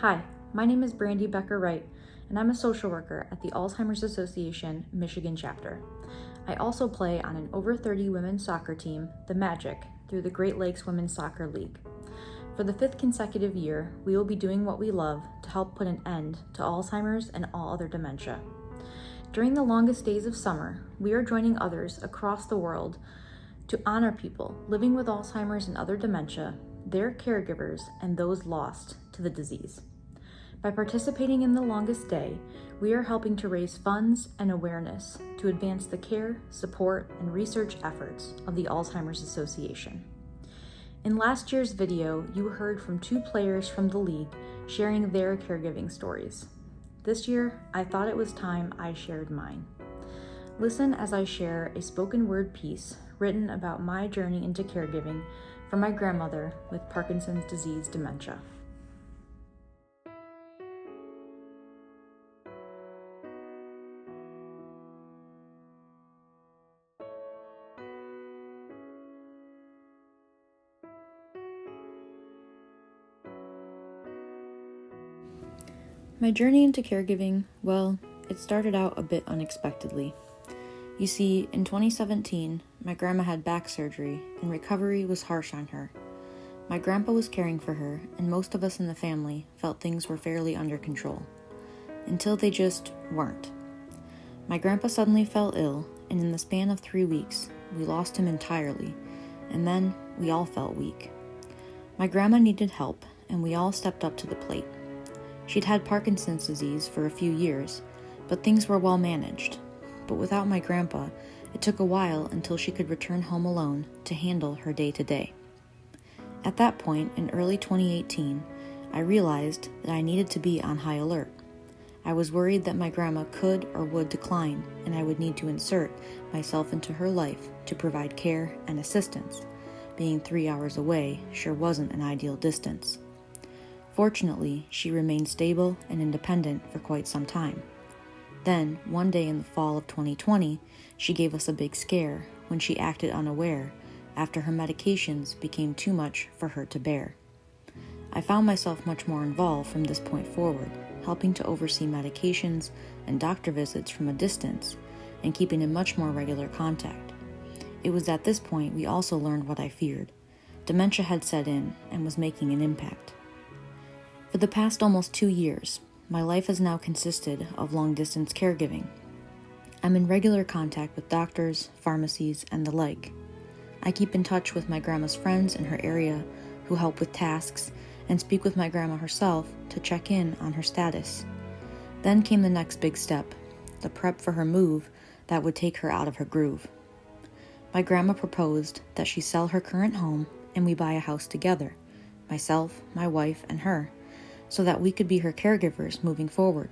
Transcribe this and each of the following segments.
Hi, my name is Brandy Becker-Wright, and I'm a social worker at the Alzheimer's Association Michigan chapter. I also play on an over 30 women's soccer team, the Magic, through the Great Lakes Women's Soccer League. For the 5th consecutive year, we will be doing what we love to help put an end to Alzheimer's and all other dementia. During the longest days of summer, we are joining others across the world to honor people living with Alzheimer's and other dementia, their caregivers, and those lost to the disease. By participating in the longest day, we are helping to raise funds and awareness to advance the care, support, and research efforts of the Alzheimer's Association. In last year's video, you heard from 2 players from the league sharing their caregiving stories. This year, I thought it was time I shared mine. Listen as I share a spoken word piece written about my journey into caregiving for my grandmother with Parkinson's disease dementia. My journey into caregiving, well, it started out a bit unexpectedly. You see, in 2017, my grandma had back surgery and recovery was harsh on her. My grandpa was caring for her, and most of us in the family felt things were fairly under control. Until they just weren't. My grandpa suddenly fell ill, and in the span of 3 weeks, we lost him entirely, and then we all felt weak. My grandma needed help, and we all stepped up to the plate. She'd had Parkinson's disease for a few years, but things were well managed. But without my grandpa, it took a while until she could return home alone to handle her day-to-day. At that point, in early 2018, I realized that I needed to be on high alert. I was worried that my grandma could or would decline, and I would need to insert myself into her life to provide care and assistance. Being 3 hours away sure wasn't an ideal distance. Fortunately, she remained stable and independent for quite some time. Then, one day in the fall of 2020, she gave us a big scare when she acted unaware after her medications became too much for her to bear. I found myself much more involved from this point forward, helping to oversee medications and doctor visits from a distance and keeping in much more regular contact. It was at this point we also learned what I feared. Dementia had set in and was making an impact. For the past almost 2 years, my life has now consisted of long-distance caregiving. I'm in regular contact with doctors, pharmacies, and the like. I keep in touch with my grandma's friends in her area who help with tasks and speak with my grandma herself to check in on her status. Then came the next big step, the prep for her move that would take her out of her groove. My grandma proposed that she sell her current home and we buy a house together, myself, my wife, and her, so that we could be her caregivers moving forward.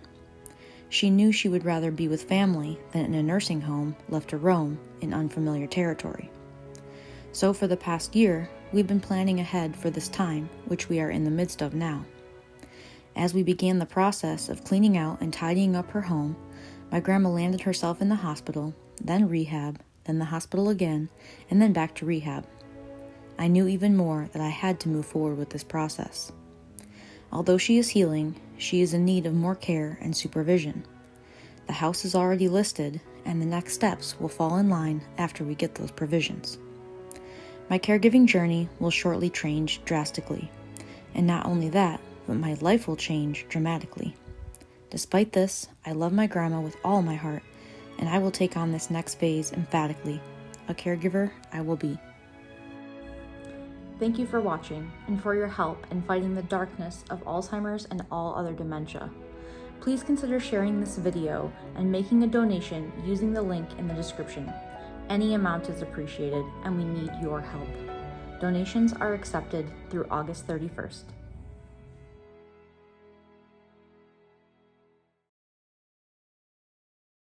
She knew she would rather be with family than in a nursing home left to roam in unfamiliar territory. So for the past year, we've been planning ahead for this time, which we are in the midst of now. As we began the process of cleaning out and tidying up her home, my grandma landed herself in the hospital, then rehab, then the hospital again, and then back to rehab. I knew even more that I had to move forward with this process. Although she is healing, she is in need of more care and supervision. The house is already listed, and the next steps will fall in line after we get those provisions. My caregiving journey will shortly change drastically, and not only that, but my life will change dramatically. Despite this, I love my grandma with all my heart, and I will take on this next phase emphatically. A caregiver I will be. Thank you for watching and for your help in fighting the darkness of Alzheimer's and all other dementia. Please consider sharing this video and making a donation using the link in the description. Any amount is appreciated and we need your help. Donations are accepted through August 31st.